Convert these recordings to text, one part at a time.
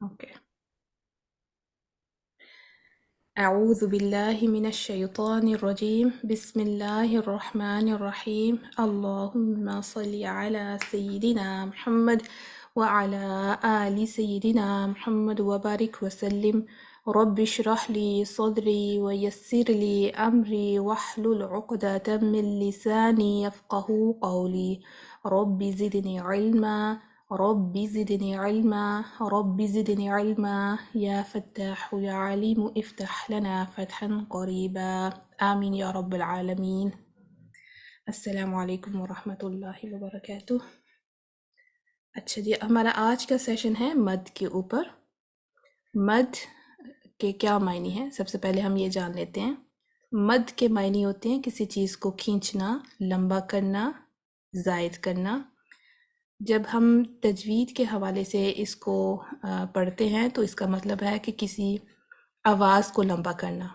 Okay. أعوذ بالله من الشيطان الرجيم. بسم الله الرحمن الرحيم. اللهم صل على سيدنا محمد وعلى آل سيدنا محمد وبارك وسلم. رب اشرح لي صدري ويسر لي أمري واحلل عقدة من لساني يفقه قولي. رب زدني علما، رب زدني علما، رب زدني علما. يا فتاح يا عليم افتح لنا فتحا قريبا. آمين يا رب العالمين. السلام علیکم ورحمۃ اللہ وبرکاتہ. اچھا جی، ہمارا آج کا سیشن ہے مد کے اوپر. مد کے کیا معنی ہیں؟ سب سے پہلے ہم یہ جان لیتے ہیں. مد کے معنی ہوتے ہیں کسی چیز کو کھینچنا، لمبا کرنا، زائد کرنا. جب ہم تجوید کے حوالے سے اس کو پڑھتے ہیں تو اس کا مطلب ہے کہ کسی آواز کو لمبا کرنا.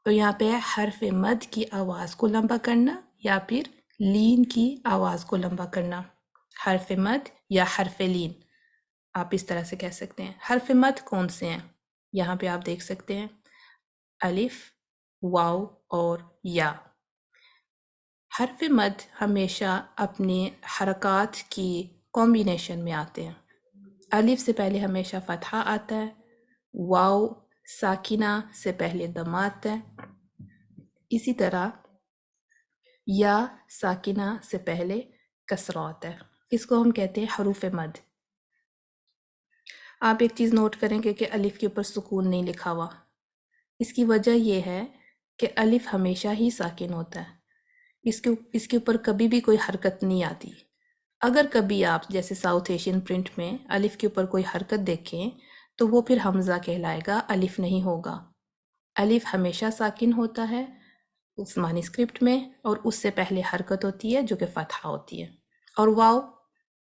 تو یہاں پہ حرف مد کی آواز کو لمبا کرنا یا پھر لین کی آواز کو لمبا کرنا. حرف مد یا حرف لین، آپ اس طرح سے کہہ سکتے ہیں. حرف مد کون سے ہیں؟ یہاں پہ آپ دیکھ سکتے ہیں الف، واو اور یا. حرف مد ہمیشہ اپنے حرکات کی کمبینیشن میں آتے ہیں. الف سے پہلے ہمیشہ فتحہ آتا ہے، واو ساکنہ سے پہلے دمہ آتا ہے، اسی طرح یا ساکنہ سے پہلے کسرہ آتا ہے. اس کو ہم کہتے ہیں حروف مد. آپ ایک چیز نوٹ کریں کہ الف کے اوپر سکون نہیں لکھا ہوا. اس کی وجہ یہ ہے کہ الف ہمیشہ ہی ساکن ہوتا ہے، اس کے اوپر کبھی بھی کوئی حرکت نہیں آتی. اگر کبھی آپ جیسے ساؤتھ ایشین پرنٹ میں الف کے اوپر کوئی حرکت دیکھیں تو وہ پھر حمزہ کہلائے گا، الف نہیں ہوگا. الف ہمیشہ ساکن ہوتا ہے عثمانی اسکرپٹ میں، اور اس سے پہلے حرکت ہوتی ہے جو کہ فتحہ ہوتی ہے. اور واو،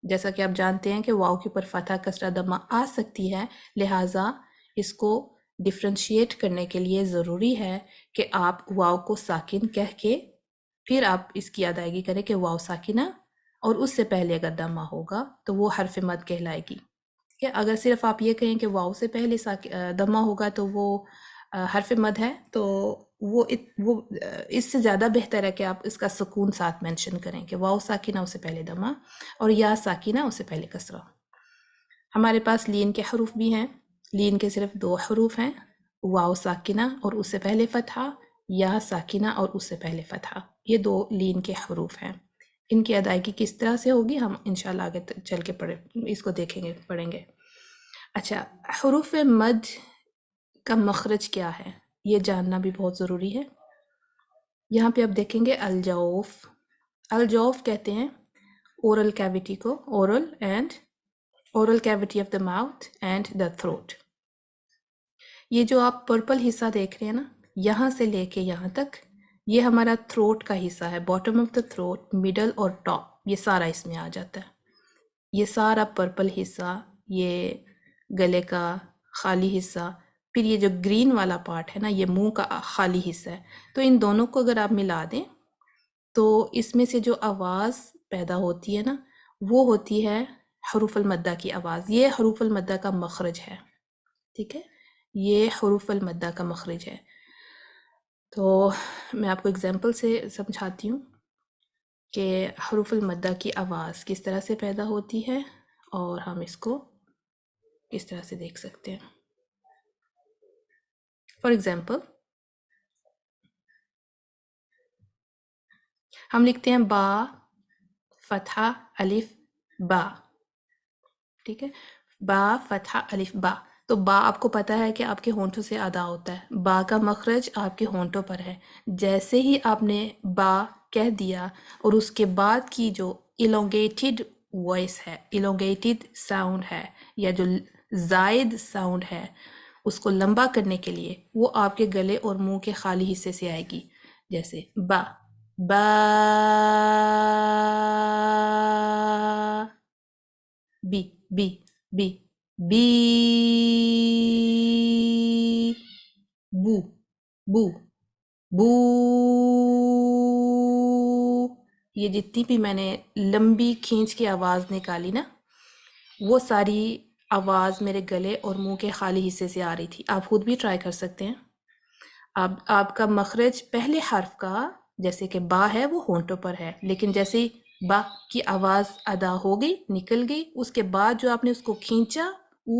جیسا کہ آپ جانتے ہیں کہ واو کے اوپر فتحہ کسرہ دمہ آ سکتی ہے، لہٰذا اس کو ڈفرینشیٹ کرنے کے لیے ضروری ہے کہ آپ واو کو ساکن کہہ کے پھر آپ اس کی ادائیگی کریں کہ واو ساکنہ، اور اس سے پہلے اگر دمہ ہوگا تو وہ حرف مد کہلائے گی. ٹھیک ہے، اگر صرف آپ یہ کہیں کہ واو سے پہلے دمہ ہوگا تو وہ حرف مد ہے، تو وہ اس سے زیادہ بہتر ہے کہ آپ اس کا سکون ساتھ مینشن کریں کہ واو ساکنہ اس سے پہلے دمہ اور یا ساکنہ اس سے پہلے کسرہ. ہمارے پاس لین کے حروف بھی ہیں. لین کے صرف 2 حروف ہیں، واو ساکنہ اور اس سے پہلے فتحہ، یا ساکنہ اور اس سے پہلے فتحہ. یہ 2 لین کے حروف ہیں. ان کی ادائیگی کس طرح سے ہوگی ہم انشاءاللہ آگے چل کے اس کو دیکھیں گے، پڑھیں گے. اچھا، حروف مد کا مخرج کیا ہے یہ جاننا بھی بہت ضروری ہے. یہاں پہ آپ دیکھیں گے الجوف. الجوف کہتے ہیں اورل کیویٹی کو، oral cavity of the mouth and the throat. یہ جو آپ پرپل حصہ دیکھ رہے ہیں نا، یہاں سے لے کے یہاں تک، یہ ہمارا تھروٹ کا حصہ ہے. Bottom of the throat, middle اور ٹاپ، یہ سارا اس میں آ جاتا ہے. یہ سارا پرپل حصہ، یہ گلے کا خالی حصہ، پھر یہ جو گرین والا پارٹ ہے نا، یہ منہ کا خالی حصہ ہے. تو ان دونوں کو اگر آپ ملا دیں تو اس میں سے جو آواز پیدا ہوتی ہے نا، وہ ہوتی ہے حروف المدہ کی آواز. یہ حروف المدہ کا مخرج ہے. ٹھیک ہے، یہ حروف المدہ کا مخرج ہے. تو میں آپ کو اگزامپل سے سمجھاتی ہوں کہ حروف المدہ کی آواز کس طرح سے پیدا ہوتی ہے اور ہم اس کو کس طرح سے دیکھ سکتے ہیں. فار ایگزامپل ہم لکھتے ہیں با فتحہ الف با. ٹھیک ہے، با فتحہ الف با. تو با آپ کو پتہ ہے کہ آپ کے ہونٹوں سے ادا ہوتا ہے. با کا مخرج آپ کے ہونٹوں پر ہے. جیسے ہی آپ نے با کہہ دیا اور اس کے بعد کی جو elongated وائس ہے، elongated ساؤنڈ ہے، یا جو زائد ساؤنڈ ہے، اس کو لمبا کرنے کے لیے وہ آپ کے گلے اور منہ کے خالی حصے سے آئے گی. جیسے با، با، بی، بی، بی، بی، بو، بو، بو. یہ جتنی بھی میں نے لمبی کھینچ کی آواز نکالی نا، وہ ساری آواز میرے گلے اور منہ کے خالی حصے سے آ رہی تھی. آپ خود بھی ٹرائی کر سکتے ہیں. آپ کا مخرج پہلے حرف کا جیسے کہ با ہے وہ ہونٹوں پر ہے، لیکن جیسے ہی با کی آواز ادا ہو گئی، نکل گئی، اس کے بعد جو آپ نے اس کو کھینچا، او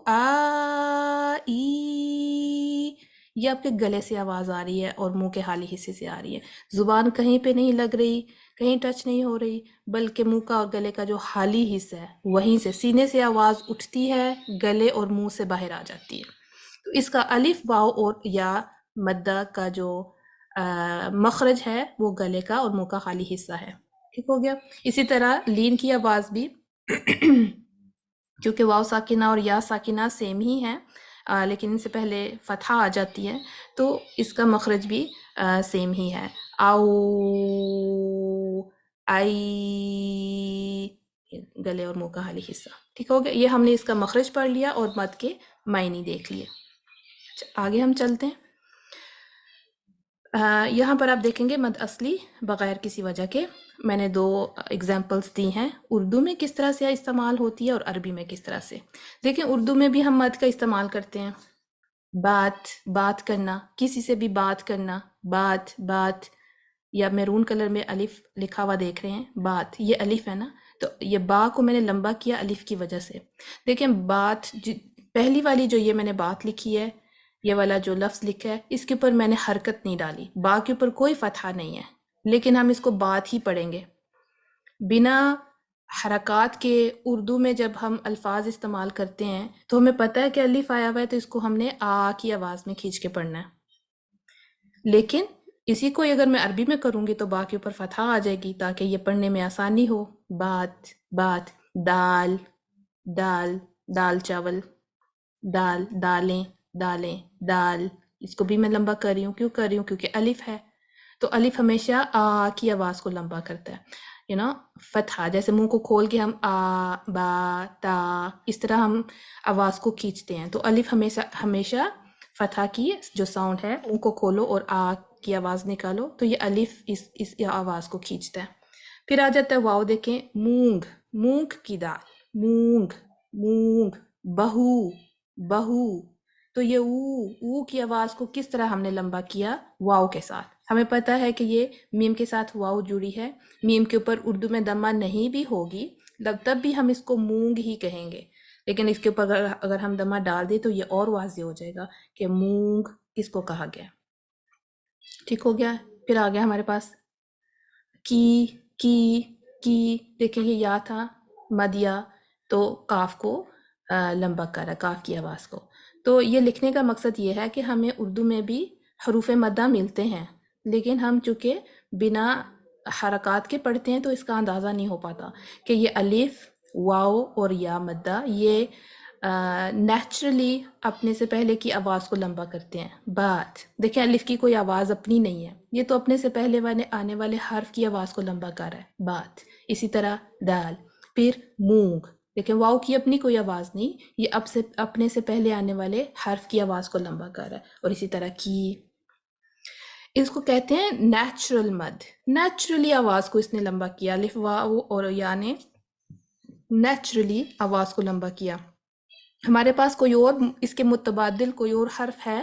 آ ای، یہ آپ کے گلے سے آواز آ رہی ہے اور منہ کے حالی حصے سے آ رہی ہے. زبان کہیں پہ نہیں لگ رہی، کہیں ٹچ نہیں ہو رہی، بلکہ منہ کا اور گلے کا جو حالی حصہ ہے وہیں سے سینے سے آواز اٹھتی ہے، گلے اور منہ سے باہر آ جاتی ہے. تو اس کا الف، واو اور یا مدہ کا جو مخرج ہے وہ گلے کا اور منہ کا خالی حصہ ہے. ٹھیک ہو گیا. اسی طرح لین کی آواز بھی کیونکہ واو ساکنہ اور یا ساکنہ سیم ہی ہیں، لیکن ان سے پہلے فتحہ آ جاتی ہے، تو اس کا مخرج بھی سیم ہی ہے. آؤ، آئی، گلے اور منہ کا حالی حصہ. ٹھیک ہو گیا. یہ ہم نے اس کا مخرج پڑھ لیا اور مد کے معنی دیکھ لیے. آگے ہم چلتے ہیں. یہاں پر آپ دیکھیں گے مد اصلی بغیر کسی وجہ کے. میں نے 2 ایگزامپلس دی ہیں، اردو میں کس طرح سے استعمال ہوتی ہے اور عربی میں کس طرح سے. دیکھیں اردو میں بھی ہم مد کا استعمال کرتے ہیں. بات کرنا، کسی سے بھی بات کرنا، بات، یا میرون کلر میں الف لکھا ہوا دیکھ رہے ہیں، بات، یہ الف ہے نا، تو یہ با کو میں نے لمبا کیا الف کی وجہ سے. دیکھیں بات، پہلی والی جو یہ میں نے بات لکھی ہے، یہ والا جو لفظ لکھا ہے، اس کے اوپر میں نے حرکت نہیں ڈالی، با کے اوپر کوئی فتحہ نہیں ہے، لیکن ہم اس کو بات ہی پڑھیں گے بنا حرکات کے. اردو میں جب ہم الفاظ استعمال کرتے ہیں تو ہمیں پتہ ہے کہ الف آیا ہوا ہے تو اس کو ہم نے آ کی آواز میں کھینچ کے پڑھنا ہے. لیکن اسی کو اگر میں عربی میں کروں گی تو با کے اوپر فتحہ آ جائے گی تاکہ یہ پڑھنے میں آسانی ہو. بات، دال، دال چاول، دالیں، دال. اس کو بھی میں لمبا کر رہی ہوں. کیوں کر رہی ہوں؟ کیونکہ الف ہے، تو الف ہمیشہ آ کی آواز کو لمبا کرتا ہے. فتحہ، جیسے منہ کو کھول کے ہم آ، با، تا، اس طرح ہم آواز کو کھینچتے ہیں، تو الف ہمیشہ فتحہ کی جو ساؤنڈ ہے منہ کو کھولو اور آ کی آواز نکالو، تو یہ الف اس آواز کو کھینچتا ہے. پھر آ جاتا ہے واو. دیکھیں مونگ کی دال، مونگ، بہو. تو یہ او کی آواز کو کس طرح ہم نے لمبا کیا؟ واو کے ساتھ. ہمیں پتہ ہے کہ یہ میم کے ساتھ واو جڑی ہے، میم کے اوپر اردو میں دمہ نہیں بھی ہوگی تب بھی ہم اس کو مونگ ہی کہیں گے، لیکن اس کے اوپر اگر ہم دمہ ڈال دیں تو یہ اور واضح ہو جائے گا کہ مونگ کس کو کہا گیا. ٹھیک ہو گیا. پھر آ گیا ہمارے پاس کی. دیکھیں یہ یا تھا مدیا، تو کاف کو لمبا کرا، کاف کی آواز کو. تو یہ لکھنے کا مقصد یہ ہے کہ ہمیں اردو میں بھی حروف مدہ ملتے ہیں، لیکن ہم چونکہ بنا حرکات کے پڑھتے ہیں تو اس کا اندازہ نہیں ہو پاتا کہ یہ الف، واو اور یا مدہ یہ نیچرلی اپنے سے پہلے کی آواز کو لمبا کرتے ہیں. بات، دیکھیں الف کی کوئی آواز اپنی نہیں ہے، یہ تو اپنے سے پہلے آنے والے حرف کی آواز کو لمبا کر رہا ہے، بات. اسی طرح دال. پھر مونگ، لیکن واو کی اپنی کوئی آواز نہیں، یہ اپنے سے پہلے آنے والے حرف کی آواز کو لمبا کر رہا ہے. اور اسی طرح کی، اس کو کہتے ہیں نیچرل مد. نیچرلی آواز کو اس نے لمبا کیا، الف، واو اور یا نے نیچرلی آواز کو لمبا کیا. ہمارے پاس کوئی اور اس کے متبادل کوئی اور حرف ہے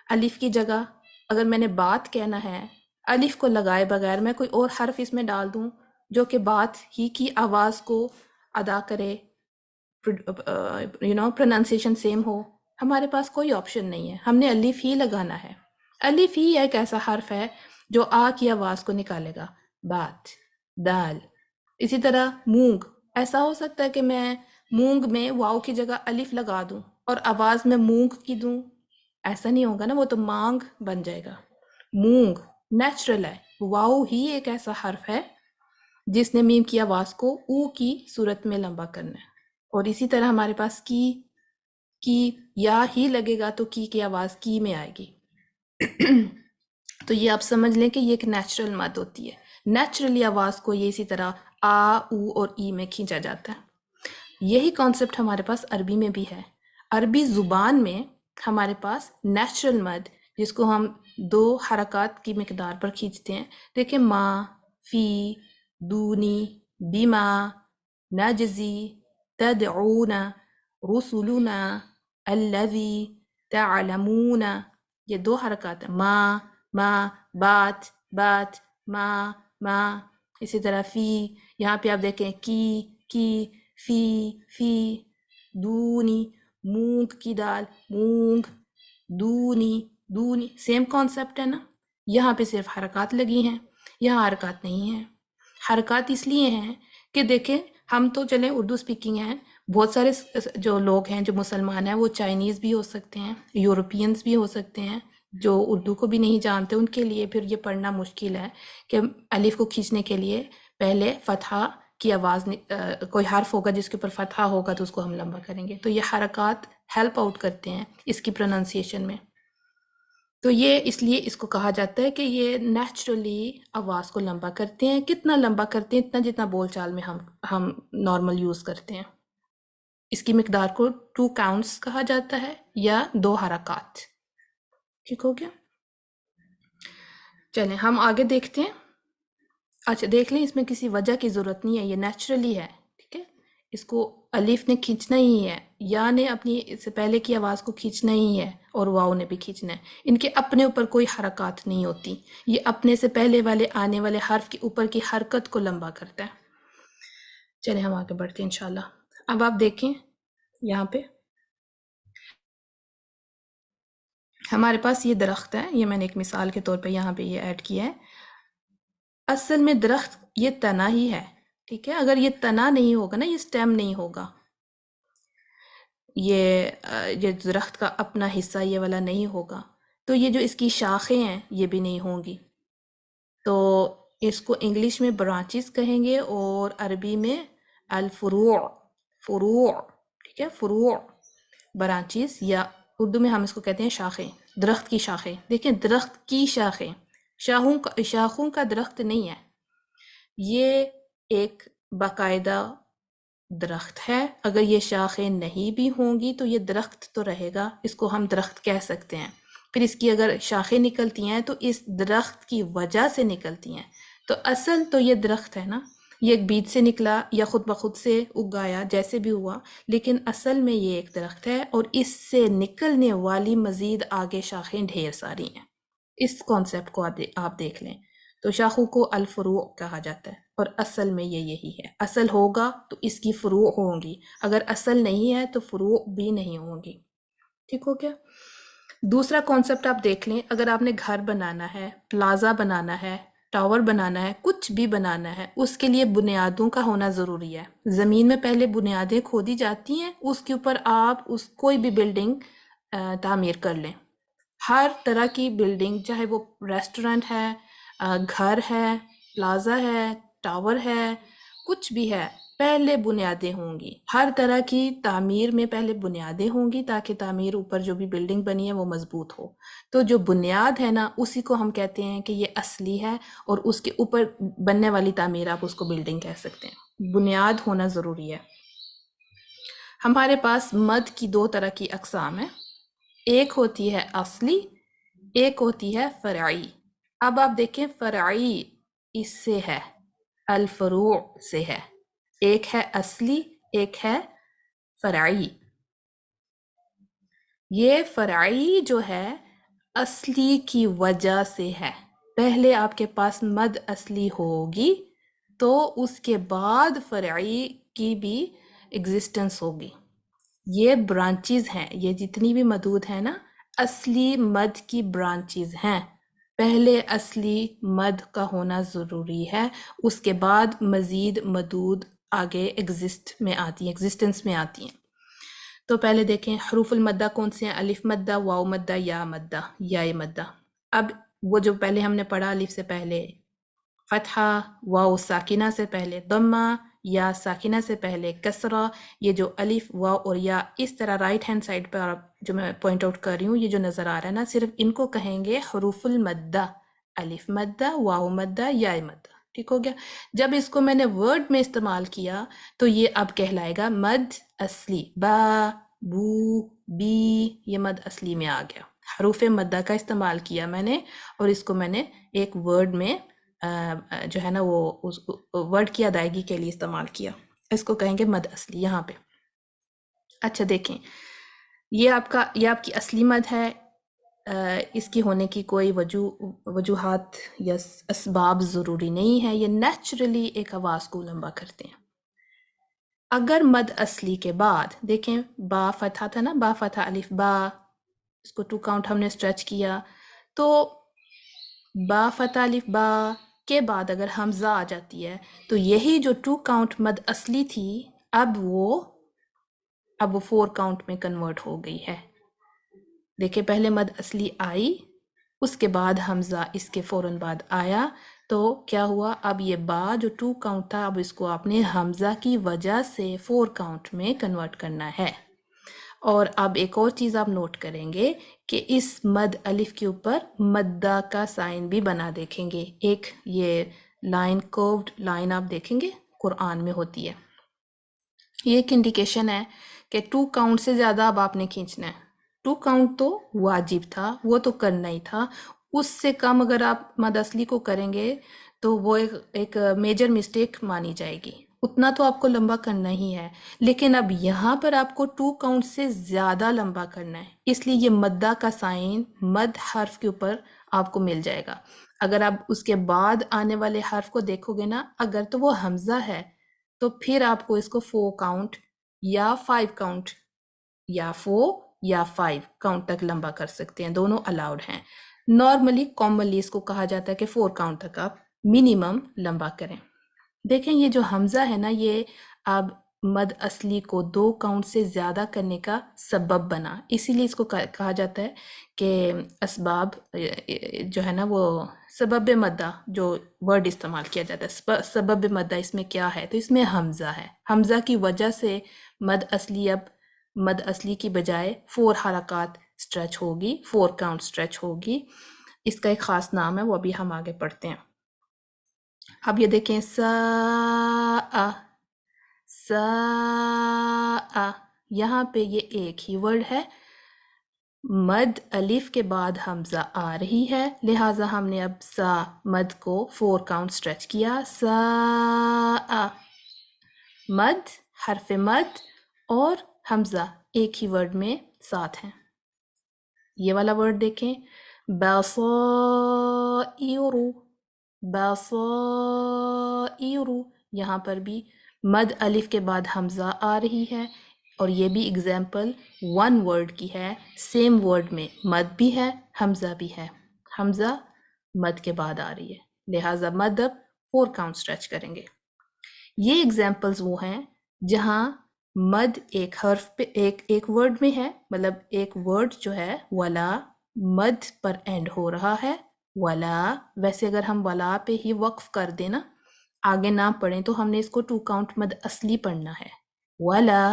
الف کی جگہ؟ اگر میں نے بات کہنا ہے، الف کو لگائے بغیر میں کوئی اور حرف اس میں ڈال دوں جو کہ بات ہی کی آواز کو ادا کرے، پروننسیشن سیم ہو، ہمارے پاس کوئی آپشن نہیں ہے، ہم نے الف ہی لگانا ہے. الف ہی ایک ایسا حرف ہے جو آ کی آواز کو نکالے گا. بات، دال. اسی طرح مونگ، ایسا ہو سکتا ہے کہ میں مونگ میں واو کی جگہ الف لگا دوں اور آواز میں مونگ کی دوں؟ ایسا نہیں ہوگا نا، وہ تو مانگ بن جائے گا. مونگ نیچرل ہے، واو ہی ایک ایسا حرف ہے جس نے میم کی آواز کو او کی صورت میں لمبا کرنا ہے. اور اسی طرح ہمارے پاس کی یا ہی لگے گا تو کی آواز کی میں آئے گی. تو یہ آپ سمجھ لیں کہ یہ ایک نیچرل مد ہوتی ہے. نیچرلی آواز کو یہ اسی طرح آ، او اور ای میں کھینچا جاتا ہے. یہی کانسیپٹ ہمارے پاس عربی میں بھی ہے. عربی زبان میں ہمارے پاس نیچرل مد جس کو ہم 2 حرکات کی مقدار پر کھینچتے ہیں. دیکھیں ما، فی، دونی، بیما، ناجزی، تدعون رسلنا الذی تعلمون، یہ دو حرکات ہیں، ما بات بات ما، اسی طرح فی، یہاں پہ آپ دیکھیں کی فی دونی، مونگ کی دال مونگ، دونی سیم کانسیپٹ ہے نا، یہاں پہ صرف حرکات لگی ہیں، یہاں حرکات نہیں ہیں۔ حرکات اس لیے ہیں کہ دیکھیں ہم تو چلیں اردو سپیکنگ ہیں، بہت سارے جو لوگ ہیں جو مسلمان ہیں وہ چائنیز بھی ہو سکتے ہیں، یورپینز بھی ہو سکتے ہیں، جو اردو کو بھی نہیں جانتے ان کے لیے پھر یہ پڑھنا مشکل ہے کہ الف کو کھینچنے کے لیے پہلے فتحہ کی آواز کوئی حرف ہوگا جس کے اوپر فتحہ ہوگا تو اس کو ہم لمبا کریں گے، تو یہ حرکات ہیلپ آؤٹ کرتے ہیں اس کی پروننسیشن میں۔ تو یہ اس لیے اس کو کہا جاتا ہے کہ یہ نیچرلی آواز کو لمبا کرتے ہیں۔ کتنا لمبا کرتے ہیں؟ اتنا جتنا بول چال میں ہم نارمل یوز کرتے ہیں۔ اس کی مقدار کو 2 کاؤنٹس کہا جاتا ہے یا 2 حرکات۔ ٹھیک ہو گیا؟ چلیں ہم آگے دیکھتے ہیں۔ اچھا دیکھ لیں، اس میں کسی وجہ کی ضرورت نہیں ہے، یہ نیچرلی ہے، ٹھیک ہے؟ اس کو الف نے کھینچنا ہی ہے، یا نے اپنی اس سے پہلے کی آواز کو کھینچنا ہی ہے، اور واؤ نے بھی کھینچنا ہے۔ ان کے اپنے اوپر کوئی حرکات نہیں ہوتی، یہ اپنے سے پہلے والے آنے والے حرف کے اوپر کی حرکت کو لمبا کرتا ہے۔ چلیں ہم آگے بڑھتے ہیں انشاءاللہ۔ اب آپ دیکھیں یہاں پہ ہمارے پاس یہ درخت ہے، یہ میں نے ایک مثال کے طور پہ یہاں پہ یہ ایڈ کیا ہے۔ اصل میں درخت یہ تنا ہی ہے، ٹھیک ہے؟ اگر یہ تنا نہیں ہوگا نا، یہ سٹیم نہیں ہوگا، یہ درخت کا اپنا حصہ یہ والا نہیں ہوگا، تو یہ جو اس کی شاخیں ہیں یہ بھی نہیں ہوں گی۔ تو اس کو انگلش میں برانچز کہیں گے اور عربی میں الفروع، فروع، ٹھیک ہے؟ فروع، برانچز، یا اردو میں ہم اس کو کہتے ہیں شاخیں، درخت کی شاخیں۔ دیکھیں درخت کی شاخیں، شاخوں کا درخت نہیں ہے، یہ ایک باقاعدہ درخت ہے۔ اگر یہ شاخیں نہیں بھی ہوں گی تو یہ درخت تو رہے گا، اس کو ہم درخت کہہ سکتے ہیں۔ پھر اس کی اگر شاخیں نکلتی ہیں تو اس درخت کی وجہ سے نکلتی ہیں، تو اصل تو یہ درخت ہے نا، یہ ایک بیج سے نکلا یا خود بخود سے اگایا، جیسے بھی ہوا، لیکن اصل میں یہ ایک درخت ہے، اور اس سے نکلنے والی مزید آگے شاخیں ڈھیر ساری ہیں۔ اس کانسیپٹ کو آپ دیکھ لیں، تو شاخوں کو الفروع کہا جاتا ہے، اور اصل میں یہ یہی ہے۔ اصل ہوگا تو اس کی فروع ہوں گی، اگر اصل نہیں ہے تو فروع بھی نہیں ہوں گی۔ ٹھیک ہو گیا؟ دوسرا کانسیپٹ آپ دیکھ لیں، اگر آپ نے گھر بنانا ہے، پلازا بنانا ہے، ٹاور بنانا ہے، کچھ بھی بنانا ہے، اس کے لیے بنیادوں کا ہونا ضروری ہے۔ زمین میں پہلے بنیادیں کھودی جاتی ہیں، اس کے اوپر آپ کوئی بھی بلڈنگ تعمیر کر لیں۔ ہر طرح کی بلڈنگ، چاہے وہ ریسٹورنٹ ہے، گھر ہے، پلازا ہے، ٹاور ہے، کچھ بھی ہے، پہلے بنیادیں ہوں گی۔ ہر طرح کی تعمیر میں پہلے بنیادیں ہوں گی تاکہ تعمیر اوپر جو بھی بلڈنگ بنی ہے وہ مضبوط ہو۔ تو جو بنیاد ہے نا، اسی کو ہم کہتے ہیں کہ یہ اصلی ہے، اور اس کے اوپر بننے والی تعمیر آپ اس کو بلڈنگ کہہ سکتے ہیں۔ بنیاد ہونا ضروری ہے۔ ہمارے پاس مد کی 2 طرح کی اقسام ہیں، ایک ہوتی ہے اصلی، ایک ہوتی ہے فرعی۔ اب آپ دیکھیں فرعی اس سے ہے، الفروع سے ہے، ایک ہے اصلی، ایک ہے فرعی۔ یہ فرعی جو ہے اصلی کی وجہ سے ہے، پہلے آپ کے پاس مد اصلی ہوگی تو اس کے بعد فرعی کی بھی ایگزسٹنس ہوگی۔ یہ برانچز ہیں، یہ جتنی بھی مدود ہیں نا، اصلی مد کی برانچز ہیں۔ پہلے اصلی مد کا ہونا ضروری ہے، اس کے بعد مزید مدود آگے ایگزسٹنس میں آتی ہیں۔ تو پہلے دیکھیں حروف المدہ کون سے ہیں؟ الف مدہ، واو مدہ، یا مدہ، یا مدہ۔ اب وہ جو پہلے ہم نے پڑھا، الف سے پہلے فتحہ، واو ساکنہ سے پہلے ضمہ، یا ساکنہ سے پہلے کسرہ۔ یہ جو الف، واو اور یا اس طرح رائٹ ہینڈ سائڈ پر جو میں پوائنٹ آؤٹ کر رہی ہوں، یہ جو نظر آ رہا ہے نا، صرف ان کو کہیں گے حروف المدہ، الف مدہ، واو مدہ، یا مدہ۔ ٹھیک ہو گیا؟ جب اس کو میں نے ورڈ میں استعمال کیا تو یہ اب کہلائے گا مد اصلی، با، بو، بی، یہ مد اصلی میں آ گیا۔ حروف مدہ کا استعمال کیا میں نے، اور اس کو میں نے ایک ورڈ میں جو ہے نا وہ ورڈ کی ادائیگی کے لیے استعمال کیا، اس کو کہیں گے مد اصلی۔ یہاں پہ اچھا دیکھیں، یہ آپ کی اصلی مد ہے، اس کی ہونے کی کوئی وجوہات یا اسباب ضروری نہیں ہے، یہ نیچرلی ایک آواز کو لمبا کرتے ہیں۔ اگر مد اصلی کے بعد دیکھیں با فتحہ تھا نا، با فتحہ الف با، اس کو 2 کاؤنٹ ہم نے اسٹریچ کیا، تو با فتح الف با کے بعد اگر حمزہ آ جاتی ہے تو یہی جو 2 کاؤنٹ مد اصلی تھی اب وہ 4 کاؤنٹ میں کنورٹ ہو گئی ہے۔ دیکھیں پہلے مد اصلی آئی، اس کے بعد حمزہ اس کے فوراً بعد آیا، تو کیا ہوا، اب یہ با جو 2 کاؤنٹ تھا اب اس کو آپ نے حمزہ کی وجہ سے 4 کاؤنٹ میں کنورٹ کرنا ہے۔ اور اب ایک اور چیز آپ نوٹ کریں گے کہ اس مد الف کے اوپر مدہ کا سائن بھی بنا دیکھیں گے، ایک یہ لائن کروڈ لائن آپ دیکھیں گے قرآن میں ہوتی ہے، یہ ایک انڈیکیشن ہے کہ 2 کاؤنٹ سے زیادہ اب آپ نے کھینچنا ہے۔ 2 کاؤنٹ تو واجب تھا، وہ تو کرنا ہی تھا، اس سے کم اگر آپ مد اصلی کو کریں گے تو وہ ایک میجر مسٹیک مانی جائے گی، اتنا تو آپ کو لمبا کرنا ہی ہے، لیکن اب یہاں پر آپ کو 2 کاؤنٹ سے زیادہ لمبا کرنا ہے، اس لیے یہ مدہ کا سائن مد حرف کے اوپر آپ کو مل جائے گا۔ اگر آپ اس کے بعد آنے والے حرف کو دیکھو گے نا، اگر تو وہ حمزہ ہے تو پھر آپ کو اس کو 4 کاؤنٹ یا 5 کاؤنٹ یا 4 یا 5 کاؤنٹ تک لمبا کر سکتے ہیں، دونوں الاؤڈ ہیں۔ نارملی کامنلی اس کو کہا جاتا ہے کہ 4 کاؤنٹ تک آپ منیمم لمبا کریں۔ دیکھیں یہ جو حمزہ ہے نا، یہ اب مد اصلی کو 2 کاؤنٹ سے زیادہ کرنے کا سبب بنا، اسی لیے اس کو کہا جاتا ہے کہ اسباب جو ہے نا وہ سبب مدہ جو ورڈ استعمال کیا جاتا ہے، سبب مدہ اس میں کیا ہے، تو اس میں حمزہ ہے، حمزہ کی وجہ سے مد اصلی اب مد اصلی کی بجائے 4 حرکات سٹریچ ہوگی، 4 کاؤنٹ سٹریچ ہوگی، اس کا ایک خاص نام ہے، وہ ابھی ہم آگے پڑھتے ہیں۔ اب یہ دیکھیں سا یہاں پہ یہ ایک ہی ورڈ ہے، مد الف کے بعد حمزہ آ رہی ہے، لہٰذا ہم نے اب سا مد کو 4 کاؤنٹ سٹریچ کیا، سا مد، حرف مد اور حمزہ ایک ہی ورڈ میں ساتھ ہیں۔ یہ والا ورڈ دیکھیں بصائر، بصائر، یہاں پر بھی مد الف کے بعد حمزہ آ رہی ہے، اور یہ بھی اگزامپل 1 ورڈ کی ہے، سیم ورڈ میں مد بھی ہے حمزہ بھی ہے، حمزہ مد کے بعد آ رہی ہے، لہٰذا مد اب 4 کاؤنٹ سٹریچ کریں گے۔ یہ اگزامپلز وہ ہیں جہاں مد ایک حرف پہ ایک ورڈ میں ہے، مطلب ایک ورڈ جو ہے ولا مد پر اینڈ ہو رہا ہے، ولا، ویسے اگر ہم ولا پہ ہی وقف کر دیں نا، آگے نہ پڑھیں تو ہم نے اس کو 2 کاؤنٹ مد اصلی پڑھنا ہے، ولا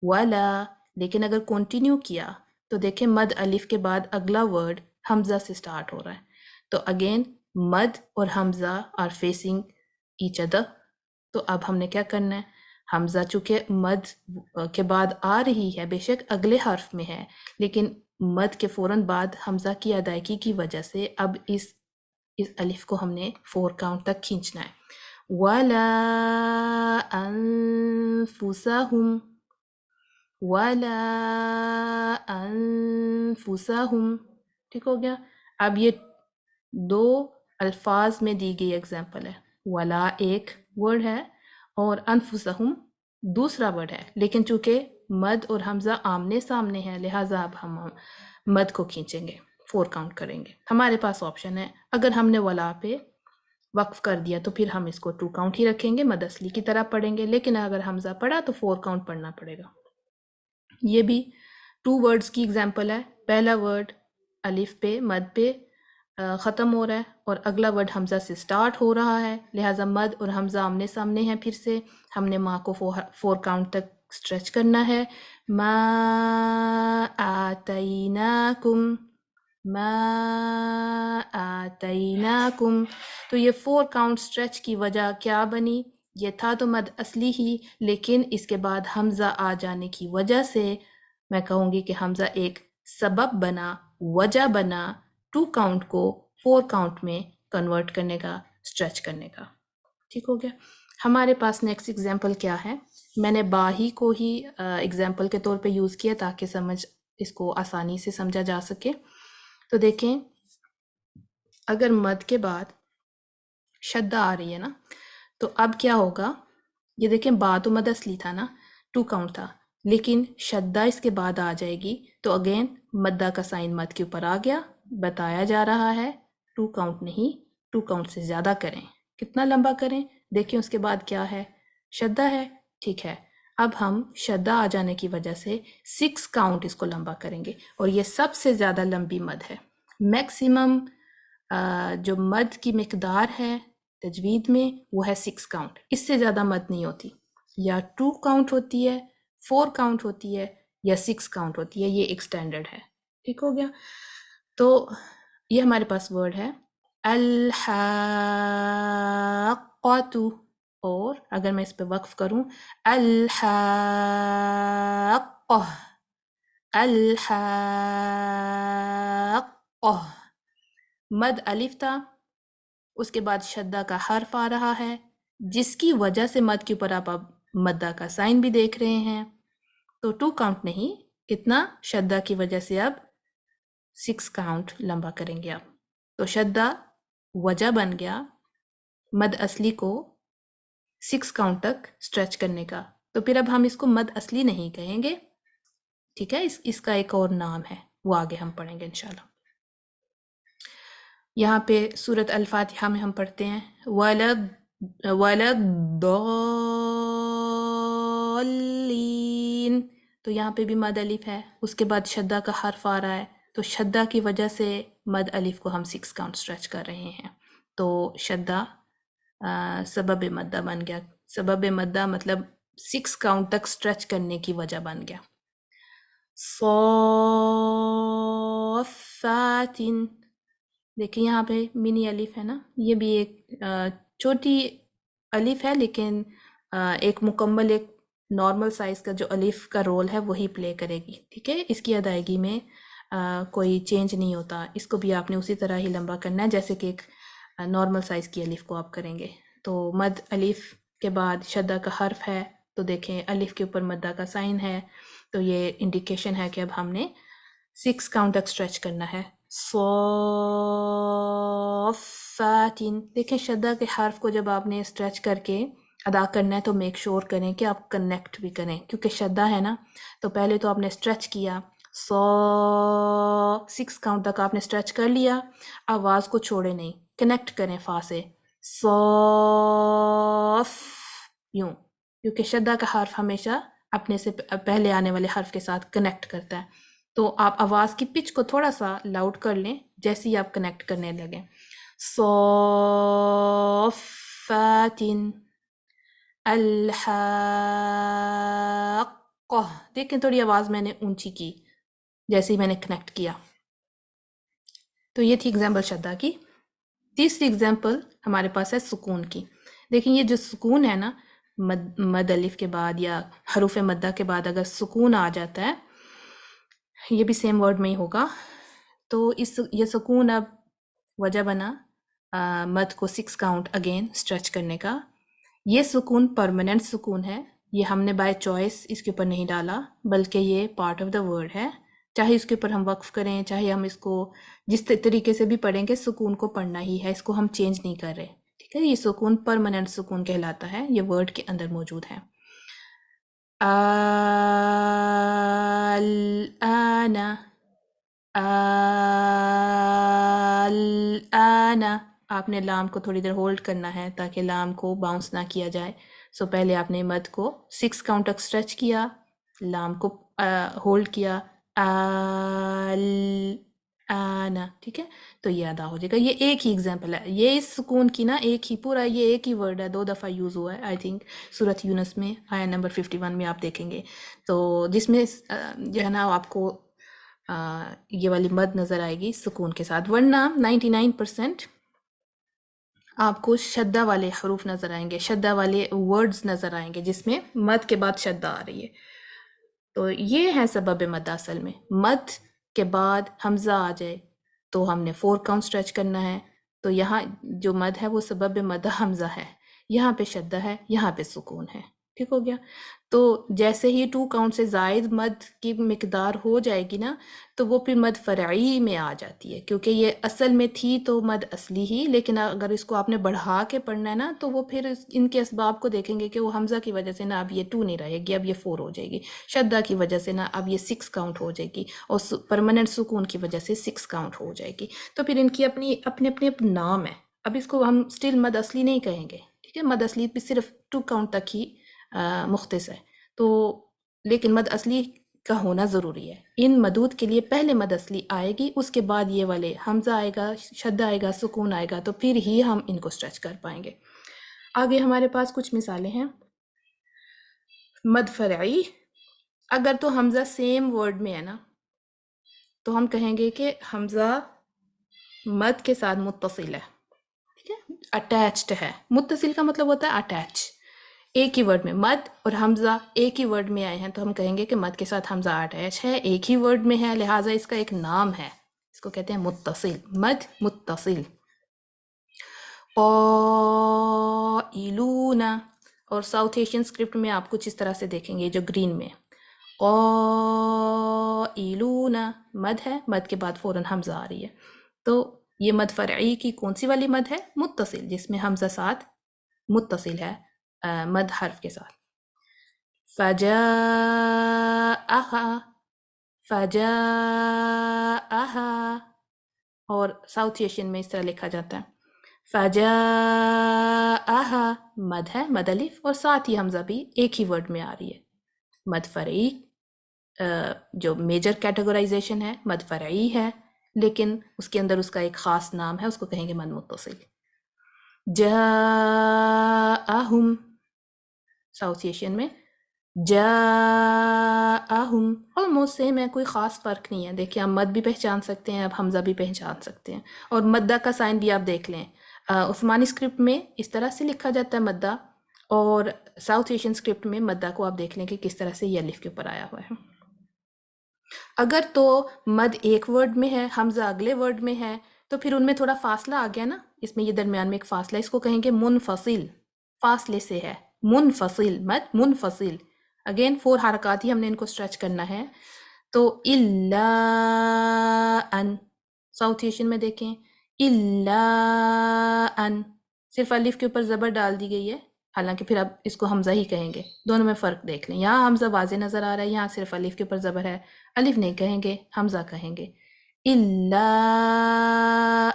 ولا، لیکن اگر کنٹینیو کیا تو دیکھیں مد الف کے بعد اگلا ورڈ حمزہ سے سٹارٹ ہو رہا ہے، تو اگین مد اور حمزہ آر فیسنگ ایچ ادر، تو اب ہم نے کیا کرنا ہے، حمزہ چونکہ مد کے بعد آ رہی ہے، بے شک اگلے حرف میں ہے، لیکن مد کے فوراً بعد حمزہ کی ادائیگی کی وجہ سے اب اس الف کو ہم نے 4 کاؤنٹ تک کھینچنا ہے۔ وَلَا أَنفُسَهُمْ، وَلَا أَنفُسَهُمْ، ٹھیک ہو گیا۔ اب یہ 2 الفاظ میں دی گئی ایگزامپل ہے، وَلَا ایک ورڈ ہے اور انفسہم دوسرا ورڈ ہے، لیکن چونکہ مد اور حمزہ آمنے سامنے ہیں لہٰذا اب ہم مد کو کھینچیں گے، 4 کاؤنٹ کریں گے۔ ہمارے پاس آپشن ہے، اگر ہم نے ولا پہ وقف کر دیا تو پھر ہم اس کو 2 کاؤنٹ ہی رکھیں گے، مد اصلی کی طرح پڑھیں گے، لیکن اگر حمزہ پڑھا تو 4 کاؤنٹ پڑھنا پڑے گا۔ یہ بھی 2 ورڈز کی ایگزامپل ہے، پہلا ورڈ الف پہ مد پہ ختم ہو رہا ہے اور اگلا ورڈ حمزہ سے سٹارٹ ہو رہا ہے، لہٰذا مد اور حمزہ آمنے سامنے ہیں، پھر سے ہم نے ماں کو 4 کاؤنٹ تک سٹریچ کرنا ہے، ما آتیناکم، ما آتیناکم، تو یہ 4 کاؤنٹ سٹریچ کی وجہ کیا بنی، یہ تھا تو مد اصلی ہی، لیکن اس کے بعد حمزہ آ جانے کی وجہ سے میں کہوں گی کہ حمزہ ایک سبب بنا، وجہ بنا 2 کاؤنٹ کو 4 کاؤنٹ میں کنورٹ کرنے کا، سٹریچ کرنے کا، ٹھیک ہو گیا۔ ہمارے پاس نیکسٹ ایگزامپل کیا ہے؟ میں نے با ہی کو ہی ایگزامپل کے طور پہ یوز کیا تاکہ اس کو آسانی سے سمجھا جا سکے. تو دیکھیں اگر مد کے بعد شدہ آ رہی ہے نا تو اب کیا ہوگا؟ یہ دیکھیں با تو مد اصلی تھا نا، 2 کاؤنٹ تھا، لیکن شدہ اس کے بعد آ جائے گی تو اگین مدہ کا سائن مد کے اوپر آ گیا. بتایا جا رہا ہے 2 کاؤنٹ نہیں، 2 کاؤنٹ سے زیادہ کریں. کتنا لمبا کریں؟ دیکھیں اس کے بعد کیا ہے؟ شدہ ہے. ٹھیک ہے، اب ہم شدہ آ جانے کی وجہ سے 6 کاؤنٹ اس کو لمبا کریں گے، اور یہ سب سے زیادہ لمبی مد ہے. میکسیمم جو مد کی مقدار ہے تجوید میں وہ ہے 6 کاؤنٹ. اس سے زیادہ مد نہیں ہوتی، یا 2 کاؤنٹ ہوتی ہے، 4 کاؤنٹ ہوتی ہے، یا 6 کاؤنٹ ہوتی ہے. یہ ایک سٹینڈرڈ ہے. ٹھیک ہو گیا؟ تو یہ ہمارے پاس ورڈ ہے الحاقۃ، اور اگر میں اس پہ وقف کروں الحاقہ، الحاقہ، مد الف تھا، اس کے بعد شدہ کا حرف آ رہا ہے جس کی وجہ سے مد کے اوپر آپ اب مدہ کا سائن بھی دیکھ رہے ہیں. تو 2 کاؤنٹ نہیں، کتنا؟ شدہ کی وجہ سے اب 6 کاؤنٹ لمبا کریں گے آپ. تو شدہ وجہ بن گیا مد اصلی کو 6 کاؤنٹ تک سٹریچ کرنے کا. تو پھر اب ہم اس کو مد اصلی نہیں کہیں گے. ٹھیک ہے، اس کا ایک اور نام ہے، وہ آگے ہم پڑھیں گے انشاءاللہ. یہاں پہ سورۃ الفاتحہ میں ہم پڑھتے ہیں وَلَضَّالِّينَ، تو یہاں پہ بھی مد الف ہے، اس کے بعد شدہ کا حرف آ رہا ہے، تو شدہ کی وجہ سے مد الف کو ہم 6 کاؤنٹ سٹریچ کر رہے ہیں. تو شدہ سبب مدہ بن گیا. سبب مدہ مطلب 6 کاؤنٹ تک سٹریچ کرنے کی وجہ بن گیا. صافات، دیکھیں یہاں پہ منی الف ہے نا، یہ بھی ایک چھوٹی الف ہے، لیکن ایک مکمل ایک نارمل سائز کا جو الف کا رول ہے وہی پلے کرے گی. ٹھیک ہے، اس کی ادائیگی میں کوئی چینج نہیں ہوتا. اس کو بھی آپ نے اسی طرح ہی لمبا کرنا ہے جیسے کہ ایک نارمل سائز کی الف کو آپ کریں گے. تو مد الف کے بعد شدہ کا حرف ہے، تو دیکھیں الف کے اوپر مدہ کا سائن ہے، تو یہ انڈیکیشن ہے کہ اب ہم نے 6 کاؤنٹ تک سٹریچ کرنا ہے. صافات، دیکھیں شدہ کے حرف کو جب آپ نے سٹریچ کر کے ادا کرنا ہے تو میک شور کریں کہ آپ کنیکٹ بھی کریں، کیونکہ شدہ ہے نا. تو پہلے تو آپ نے سٹریچ کیا، 6 کاؤنٹ تک آپ نے سٹریچ کر لیا، آواز کو چھوڑے نہیں، کنیکٹ کریں فا سے، صاف، یوں، کیونکہ شدہ کا حرف ہمیشہ اپنے سے پہلے آنے والے حرف کے ساتھ کنیکٹ کرتا ہے. تو آپ آواز کی پچ کو تھوڑا سا لاؤڈ کر لیں جیسے ہی آپ کنیکٹ کرنے لگیں. صافات الحاقہ، دیکھیں تھوڑی آواز میں نے اونچی کی جیسے ہی میں نے کنیکٹ کیا. تو یہ تھی ایگزامپل شدہ کی. تیسری ایگزامپل ہمارے پاس ہے سکون کی. دیکھیں یہ جو سکون ہے نا، مد الف کے بعد یا حروف مدہ کے بعد اگر سکون آ جاتا ہے، یہ بھی سیم ورڈ میں ہی ہوگا، تو یہ سکون اب وجہ بنا مد کو 6 کاؤنٹ اگین سٹریچ کرنے کا. یہ سکون پرماننٹ سکون ہے، یہ ہم نے بائی چوائس اس کے اوپر نہیں ڈالا، بلکہ یہ پارٹ آف دا ورڈ ہے. چاہے اس کے اوپر ہم وقف کریں، چاہے ہم اس کو جس طریقے سے بھی پڑھیں گے، سکون کو پڑھنا ہی ہے، اس کو ہم چینج نہیں کر رہے. ٹھیک ہے، یہ سکون پرماننٹ سکون کہلاتا ہے، یہ ورڈ کے اندر موجود ہے. الآن، الآن، آپ نے لام کو تھوڑی دیر ہولڈ کرنا ہے تاکہ لام کو باؤنس نہ کیا جائے. سو پہلے آپ نے مد کو 6 کاؤنٹ تک سٹریچ کیا، لام کو ہولڈ کیا، الآن. ٹھیک ہے، تو یہ ادا ہو جائے گا. یہ ایک ہی ایگزامپل ہے، یہ اس سکون کی نا ایک ہی پورا، یہ ایک ہی ورڈ ہے، 2 دفعہ یوز ہوا ہے آئی تھنک سورۃ یونس میں، آیا نمبر 51 میں آپ دیکھیں گے. تو جس میں جو ہے نا آپ کو یہ والی مد نظر آئے گی سکون کے ساتھ، ورنہ 99% آپ کو شدہ والے حروف نظر آئیں گے، شدہ والے ورڈز نظر آئیں گے جس میں مد کے بعد شدہ آ رہی ہے. تو یہ ہے سبب مد. اصل میں مد کے بعد حمزہ آ جائے تو ہم نے 4 کاؤنٹ سٹریچ کرنا ہے. تو یہاں جو مد ہے وہ سبب مد حمزہ ہے، یہاں پہ شدہ ہے، یہاں پہ سکون ہے، ٹھیک ہو گیا؟ تو جیسے ہی 2 کاؤنٹ سے زائد مد کی مقدار ہو جائے گی نا تو وہ پھر مد فرعی میں آ جاتی ہے، کیونکہ یہ اصل میں تھی تو مد اصلی ہی، لیکن اگر اس کو آپ نے بڑھا کے پڑھنا ہے نا تو وہ پھر ان کے اسباب کو دیکھیں گے کہ وہ حمزہ کی وجہ سے نا اب یہ 2 نہیں رہے گی، اب یہ 4 ہو جائے گی، شدہ کی وجہ سے نا اب یہ 6 کاؤنٹ ہو جائے گی، اور پرماننٹ سکون کی وجہ سے 6 کاؤنٹ ہو جائے گی۔ تو پھر ان کی اپنی اپنے نام ہے۔ اب اس کو ہم سٹل مد اصلی نہیں کہیں گے، ٹھیک ہے؟ مد اصلی بھی صرف 2 کاؤنٹ تک ہی مختص ہے، تو لیکن مد اصلی کا ہونا ضروری ہے۔ ان مدود کے لیے پہلے مد اصلی آئے گی، اس کے بعد یہ والے حمزہ آئے گا، شدہ آئے گا، سکون آئے گا، تو پھر ہی ہم ان کو سٹریچ کر پائیں گے۔ آگے ہمارے پاس کچھ مثالیں ہیں۔ مد فرعی، اگر تو حمزہ سیم ورڈ میں ہے نا تو ہم کہیں گے کہ حمزہ مد کے ساتھ متصل ہے، ٹھیک ہے؟ اٹیچڈ ہے۔ متصل کا مطلب ہوتا ہے اٹیچ، ایک ہی ورڈ میں مد اور حمزہ ایک ہی ورڈ میں آئے ہیں تو ہم کہیں گے کہ مد کے ساتھ حمزہ اٹیچ ہے، ایک ہی ورڈ میں ہے، لہٰذا اس کا ایک نام ہے، اس کو کہتے ہیں متصل، مد متصل۔ قائلون، اور ساؤتھ ایشین اسکرپٹ میں آپ کچھ اس طرح سے دیکھیں گے جو گرین میں، قائلون مد ہے، مد کے بعد فوراً حمزہ آ رہی ہے، تو یہ مد فرعی کی کون سی والی مد ہے؟ متصل، جس میں حمزہ ساتھ متصل ہے مد حرف کے ساتھ۔ فجاءها، فجاءها، اور ساؤتھ ایشین میں اس طرح لکھا جاتا ہے فجاءها، مد ہے، مد الف، اور ساتھ ہی حمزہ بھی ایک ہی ورڈ میں آ رہی ہے۔ مد فرعی جو میجر کیٹیگورائزیشن ہے مد فرعی ہے، لیکن اس کے اندر اس کا ایک خاص نام ہے، اس کو کہیں گے مد متصل۔ جاءہم، ساؤتھ ایشین میں جاءہم آلموسٹ سیم ہے، کوئی خاص فرق نہیں ہے۔ دیکھیں آپ مد بھی پہچان سکتے ہیں، اب حمزہ بھی پہچان سکتے ہیں، اور مدہ کا سائن بھی آپ دیکھ لیں، عثمانی اسکرپٹ میں اس طرح سے لکھا جاتا ہے مدہ، اور ساؤتھ ایشین اسکرپٹ میں مدہ کو آپ دیکھ لیں کہ کس طرح سے یہ الف کے اوپر آیا ہوا ہے۔ اگر تو مد ایک ورڈ میں ہے، حمزہ اگلے ورڈ میں ہے، تو پھر ان میں تھوڑا فاصلہ آ گیا نا، اس میں یہ درمیان میں ایک فاصلہ ہے، اس کو کہیں گے منفصل، فاصلے سے ہے، منفصل، مد منفصل۔ اگین 4 حرکات ہی ہم نے ان کو سٹریچ کرنا ہے، تو الا ان، ساؤتھ ایشین میں دیکھیں الا ان، صرف الف کے اوپر زبر ڈال دی گئی ہے، حالانکہ پھر اب اس کو حمزہ ہی کہیں گے، دونوں میں فرق دیکھ لیں، یہاں حمزہ واضح نظر آ رہا ہے، یہاں صرف الف کے اوپر زبر ہے، الف نہیں کہیں گے، حمزہ کہیں گے۔ الا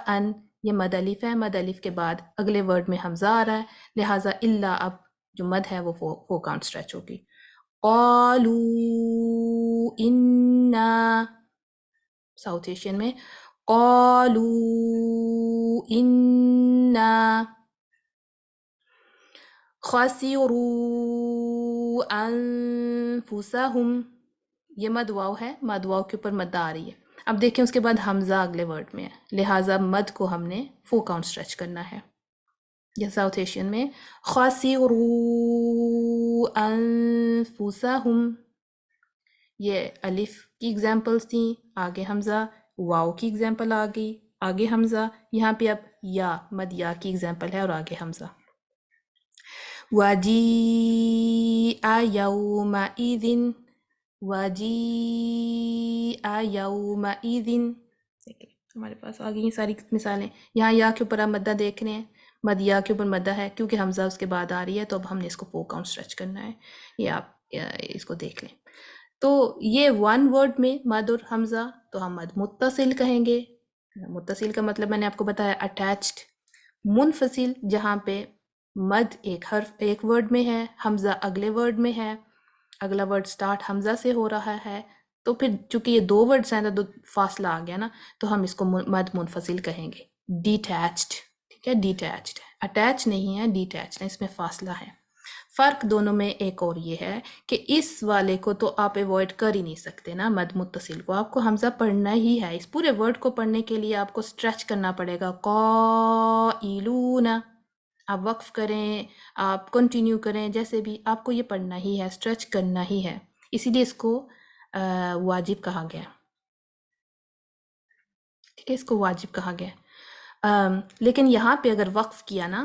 ان، یہ مد الف ہے، مد الف کے بعد اگلے ورڈ میں حمزہ آ رہا ہے، لہٰذا الا اب جو مد ہے وہ 4 کاؤنٹ سٹریچ ہوگی۔ قالوا انا، ساؤتھ ایشین میں قالوا انا خسروا انفسهم، یہ مد واو ہے، مد واو کے اوپر مد آ رہی ہے، اب دیکھیں اس کے بعد حمزہ اگلے ورڈ میں ہے، لہٰذا مد کو ہم نے 4 کاؤنٹ سٹریچ کرنا ہے۔ یہ ساؤتھ ایشین میں خسروا انفسهم، یہ الف کی اگزامپلس تھیں، آگے حمزہ، واو کی اگزامپل آ گئی، آگے حمزہ، یہاں پہ اب یا، مد یا کی اگزامپل ہے، اور آگے حمزہ۔ وَجِیءَ یَوْمَئِذٍ، وَجِیءَ یَوْمَئِذٍ، دیکھیں ہمارے پاس آ گئی ہیں ساری مثالیں۔ یہاں یا کے اوپر آپ مدہ دیکھ رہے ہیں، مد یا کے اوپر مدہ ہے، کیونکہ حمزہ اس کے بعد آ رہی ہے تو اب ہم نے اس کو 4 کاؤنٹ سٹریچ کرنا ہے، یہ آپ اس کو دیکھ لیں۔ تو یہ 1 ورڈ میں مد اور حمزہ تو ہم مد متصل کہیں گے، متصل کا مطلب میں نے آپ کو بتایا اٹیچڈ۔ منفصل جہاں پہ مد ایک حرف ایک ورڈ میں ہے، حمزہ اگلے ورڈ میں ہے، اگلا ورڈ سٹارٹ حمزہ سے ہو رہا ہے، تو پھر چونکہ یہ 2 ورڈز ہیں تو فاصلہ آ گیا نا، تو ہم اس کو مد منفصل کہیں گے، ڈیٹیچڈ، ٹھیک ہے؟ ڈیٹیچڈ، اٹیچ نہیں ہے، ڈیٹیچڈ ہے، اس میں فاصلہ ہے۔ فرق دونوں میں ایک اور یہ ہے کہ اس والے کو تو آپ ایوائڈ کر ہی نہیں سکتے نا، مد متصل کو آپ کو حمزہ پڑھنا ہی ہے، اس پورے ورڈ کو پڑھنے کے لیے آپ کو سٹریچ کرنا پڑے گا، قائلون، آپ وقف کریں، آپ کنٹینیو کریں، جیسے بھی آپ کو یہ پڑھنا ہی ہے، سٹریچ کرنا ہی ہے، اسی لیے اس کو واجب کہا گیا، ٹھیک ہے؟ اس کو واجب کہا گیا۔ لیکن یہاں پہ اگر وقف کیا نا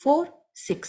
4 6,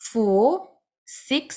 4 6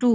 2।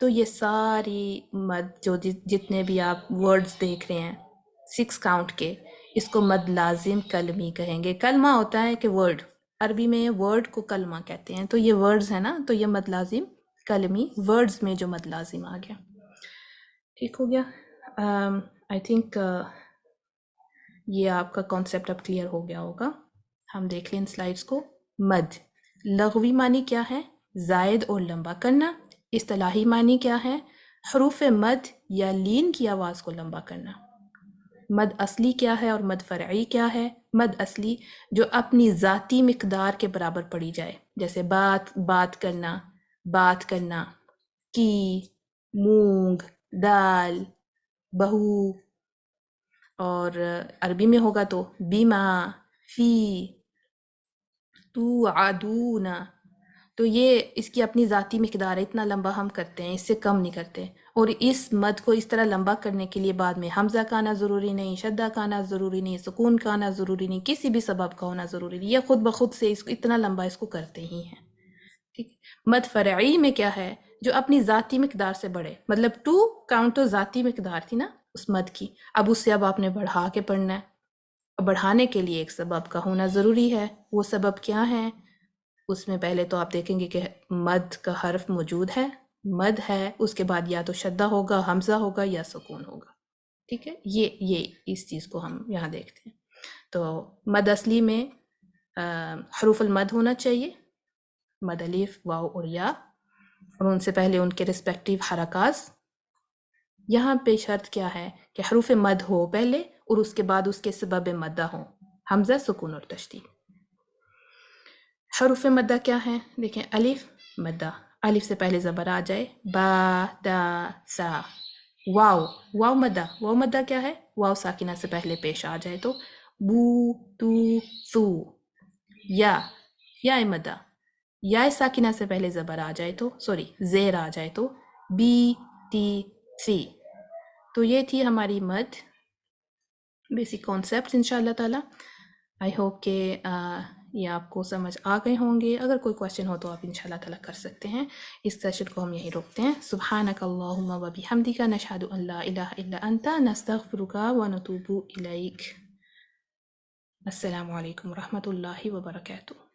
تو یہ ساری مد جو جتنے بھی آپ ورڈز دیکھ رہے ہیں 6 کاؤنٹ کے، اس کو مد لازم کلمی کہیں گے۔ کلمہ ہوتا ہے کہ ورڈ، عربی میں ورڈ کو کلمہ کہتے ہیں، تو یہ ورڈز ہیں نا، تو یہ مد لازم کلمی ورڈز میں جو مد لازم آ گیا۔ ٹھیک ہو گیا؟ آئی تھنک یہ آپ کا کانسیپٹ اب کلیئر ہو گیا ہوگا۔ ہم دیکھ لیں ان سلائڈس کو۔ مد لغوی معنی کیا ہے؟ زائد اور لمبا کرنا۔ اصطلاحی معنی کیا ہے؟ حروف مد یا لین کی آواز کو لمبا کرنا۔ مد اصلی کیا ہے اور مد فرعی کیا ہے؟ مد اصلی جو اپنی ذاتی مقدار کے برابر پڑھی جائے، جیسے بات کرنا، کی، مونگ، دال، بہو، اور عربی میں ہوگا تو بیما، فی، تو، عدونا، تو یہ اس کی اپنی ذاتی مقدار ہے، اتنا لمبا ہم کرتے ہیں، اس سے کم نہیں کرتے۔ اور اس مد کو اس طرح لمبا کرنے کے لیے بعد میں حمزہ کا آنا ضروری نہیں، شدہ کا آنا ضروری نہیں، سکون کا آنا ضروری نہیں، کسی بھی سبب کا ہونا ضروری نہیں، یہ خود بخود سے اس کو اتنا لمبا اس کو کرتے ہی ہیں۔ ٹھیک۔ مد فرعی میں کیا ہے؟ جو اپنی ذاتی مقدار سے بڑھے، مطلب 2 کاؤنٹ تو ذاتی مقدار تھی نا اس مد کی، اب اس سے اب آپ نے بڑھا کے پڑھنا ہے۔ بڑھانے کے لیے ایک سبب کا ہونا ضروری ہے، وہ سبب کیا ہے؟ اس میں پہلے تو آپ دیکھیں گے کہ مد کا حرف موجود ہے، مد ہے، اس کے بعد یا تو شدہ ہوگا، حمزہ ہوگا یا سکون ہوگا۔ ٹھیک ہے، یہ اس چیز کو ہم یہاں دیکھتے ہیں۔ تو مد اصلی میں حروف المد ہونا چاہیے، مد الف، واو اور یا، اور ان سے پہلے ان کے ریسپیکٹیو حرکات۔ یہاں پہ شرط کیا ہے کہ حروف مد ہو پہلے اور اس کے بعد اس کے سبب مدہ ہوں، حمزہ، سکون اور تشدید۔ حروف مدہ کیا ہیں؟ دیکھیں، الف مدہ، الف سے پہلے زبر آ جائے، با، دا، سا۔ واو مدہ، واو مدہ کیا ہے؟ واو ساکنہ سے پہلے پیش آ جائے تو بو، تو، سو۔ یا مدہ، یا ساکنہ سے پہلے زبر آ جائے تو زیر آ جائے تو بی، تی، سی۔ تو یہ تھی ہماری مد بیسک کانسیپٹ انشاءاللہ تعالی۔ آئی ہوپ کہ یہ آپ کو سمجھ آ گئے ہوں گے۔ اگر کوئی کوشچن ہو تو آپ انشاءاللہ تعالی کر سکتے ہیں۔ اس سیشن کو ہم یہیں روکتے ہیں۔ سبحانک اللہم و بحمدک، نشہد ان لا الہ الا انت، نستغفرک و نتوب الیک۔ السلام علیکم ورحمۃ اللہ وبرکاتہ۔